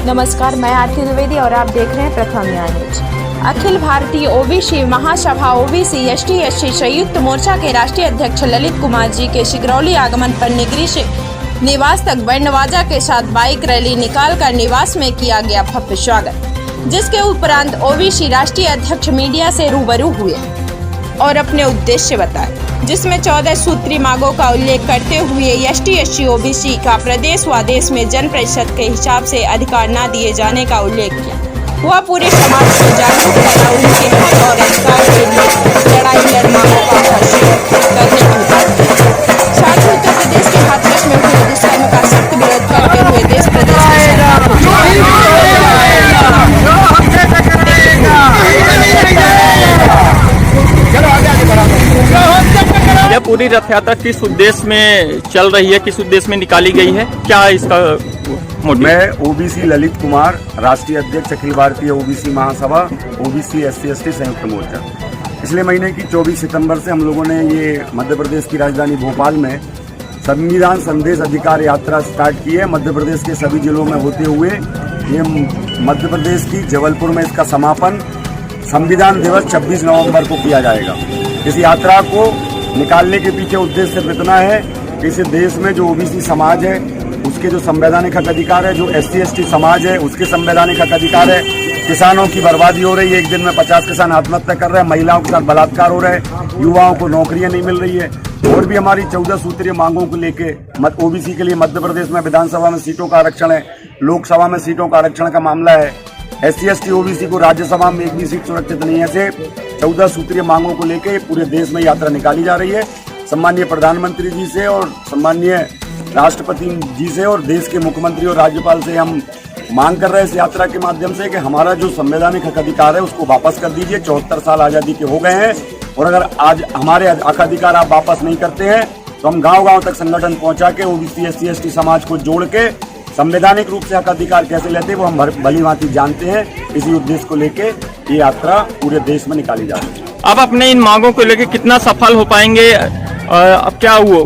नमस्कार, मैं आरती द्विवेदी और आप देख रहे हैं प्रथम न्यूज। अखिल भारतीय ओबीसी महासभा ओबीसी एसटी संयुक्त मोर्चा के राष्ट्रीय अध्यक्ष ललित कुमार जी के शिगरौली आगमन पर निगरी से निवास तक बैंड बाजा के साथ बाइक रैली निकालकर निवास में किया गया भव्य स्वागत, जिसके उपरांत ओबीसी राष्ट्रीय अध्यक्ष मीडिया से रूबरू हुए और अपने उद्देश्य बताए, जिसमें 14 सूत्री मांगों का उल्लेख करते हुए एसटी ओबीसी का प्रदेश व देश में जन प्रतिशत के हिसाब से अधिकार न दिए जाने का उल्लेख किया। वह पूरे समाज को जागरूक करना, उनके हक और अधिकार के लिए लड़ाई लड़ मांगों का करने की बात की। साथ ही उत्तर प्रदेश के हाथरस में हुए दुष्कर्म का सख्त विरोध करते हुए देश प्रदेश की सरकार यह पूरी रथ यात्रा किस उद्देश्य में चल रही है, किस उद्देश्य में निकाली गई है, क्या इसका मोटिव? मैं ओबीसी ललित कुमार, राष्ट्रीय अध्यक्ष अखिल भारतीय ओबीसी महासभा ओबीसी एसटी संयुक्त मोर्चा। पिछले महीने की 24 सितंबर से हम लोगों ने ये मध्य प्रदेश की राजधानी भोपाल में संविधान संदेश अधिकार यात्रा स्टार्ट की है। मध्य प्रदेश के सभी जिलों में होते हुए ये मध्य प्रदेश की जबलपुर में इसका समापन संविधान दिवस 26 नवंबर को किया जाएगा। इस यात्रा को निकालने के पीछे उद्देश्य सिर्फ इतना है कि इस देश में जो ओबीसी समाज है उसके जो संवैधानिक हक अधिकार है, जो एसटी समाज है उसके संवैधानिक हक अधिकार है। किसानों की बर्बादी हो रही है, एक दिन में 50 किसान आत्महत्या कर रहे हैं, महिलाओं के साथ बलात्कार हो रहा है, युवाओं को नौकरियां नहीं मिल रही है। और भी हमारी 14 सूत्रीय मांगों को लेके ओबीसी के लिए मध्य प्रदेश में विधानसभा में सीटों का आरक्षण है, लोकसभा में सीटों का आरक्षण का मामला है, एसटी ओबीसी को राज्यसभा में एक भी सीट सुरक्षित नहीं है। से 14 सूत्रीय मांगों को लेकर पूरे देश में यात्रा निकाली जा रही है। सम्मानीय प्रधानमंत्री जी से और सम्मानीय राष्ट्रपति जी से और देश के मुख्यमंत्री और राज्यपाल से हम मांग कर रहे हैं इस यात्रा के माध्यम से कि हमारा जो संवैधानिक हक अधिकार है उसको वापस कर दीजिए। 74 साल आज़ादी के हो गए हैं और अगर आज हमारे हक अधिकार आप वापस नहीं करते हैं तो हम गाँव-गाँव तक संगठन पहुँचा के ओबीसी एसटी समाज को जोड़ के संवैधानिक रूप से हक अधिकार कैसे लेते हैं वो हम भली भांति जानते हैं। इसी उद्देश्य को लेके ये यात्रा पूरे देश में निकाली जा रही है। अब अपने इन मांगों को लेके कितना सफल हो पाएंगे? अब क्या हुआ?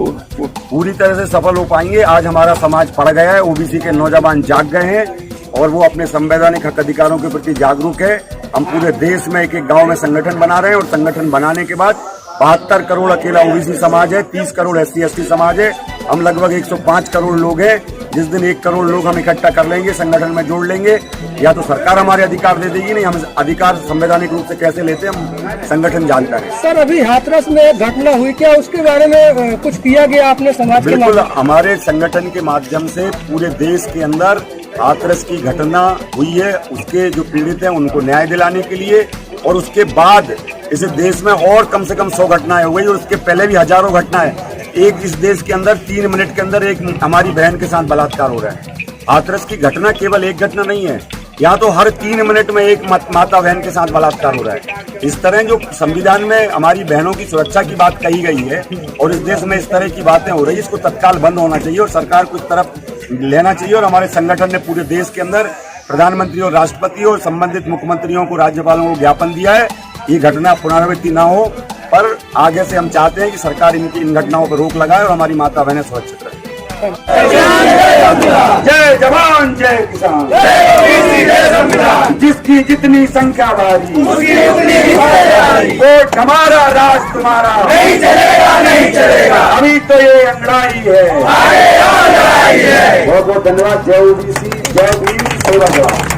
पूरी तरह से सफल हो पाएंगे। आज हमारा समाज पड़ गया है, ओबीसी के नौजवान जाग गए हैं और वो अपने संवैधानिक हक अधिकारों के प्रति जागरूक है। हम पूरे देश में एक गाँव में संगठन बना रहे हैं और संगठन बनाने के बाद 72 करोड़ अकेला ओबीसी समाज है, 30 करोड़ एसटी समाज है, हम लगभग 105 करोड़ लोग हैं। जिस दिन 1 करोड़ लोग हम इकट्ठा कर लेंगे, संगठन में जोड़ लेंगे, या तो सरकार हमारे अधिकार दे देगी, नहीं हम अधिकार संवैधानिक रूप से कैसे लेते हैं हम संगठन जानता है। सर, अभी हाथरस में एक घटना हुई, क्या उसके बारे में कुछ किया गया आपने समाज के? बिल्कुल, हमारे संगठन के माध्यम से पूरे देश के अंदर हाथरस की घटना हुई है, उसके जो पीड़ित हैं उनको न्याय दिलाने के लिए, और उसके बाद इस देश में और कम से कम 100 घटनाएं हो गई और उसके पहले भी हजारों घटनाएं। एक इस देश के अंदर 3 मिनट के अंदर एक हमारी बहन के साथ बलात्कार हो रहा है। हाथरस की घटना केवल एक घटना नहीं है, यहाँ तो हर 3 मिनट में एक माता बहन के साथ बलात्कार हो रहा है। इस तरह जो संविधान में हमारी बहनों की सुरक्षा की बात कही गई है और इस देश में इस तरह की बातें हो रही है, इसको तत्काल बंद होना चाहिए और सरकार को इस तरफ लेना चाहिए। और हमारे संगठन ने पूरे देश के अंदर प्रधानमंत्री और राष्ट्रपति और संबंधित मुख्यमंत्रियों को, राज्यपालों को ज्ञापन दिया है ये घटना पुनरावृत्ति ना हो, पर आगे से हम चाहते हैं कि सरकार इन घटनाओं पर रोक लगाए और हमारी माता बहनें सुरक्षित रहे। जय जवान जय किसान, जिसकी जितनी संख्या भारी वोट हमारा, राज तुम्हारा, नहीं चलेगा नहीं चलेगा, अभी तो ये अंगड़ाई है। बहुत बहुत धन्यवाद। जय ओबीसी, जय भीम, सेवा जवान।